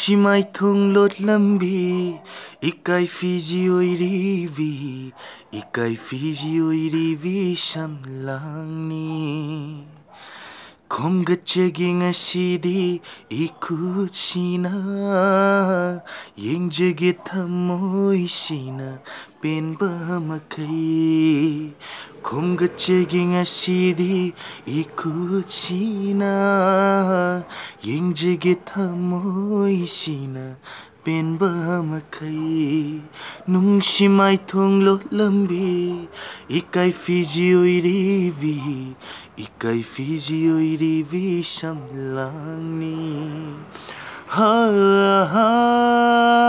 Simay thong lot lambi Ikay fizi oy rivi Ikay fizi oy rivi samlang ni Kom gachaging asidi ikut sina Yang jagit hamoy sina pen bamakai Kom gachaging asidi ikut sina Yang jagit hamoy sina pen bamakai Nung simay thong lot lambi Ikay fizi oy rivi Ikay fizi oy rivi samlang ni ha ha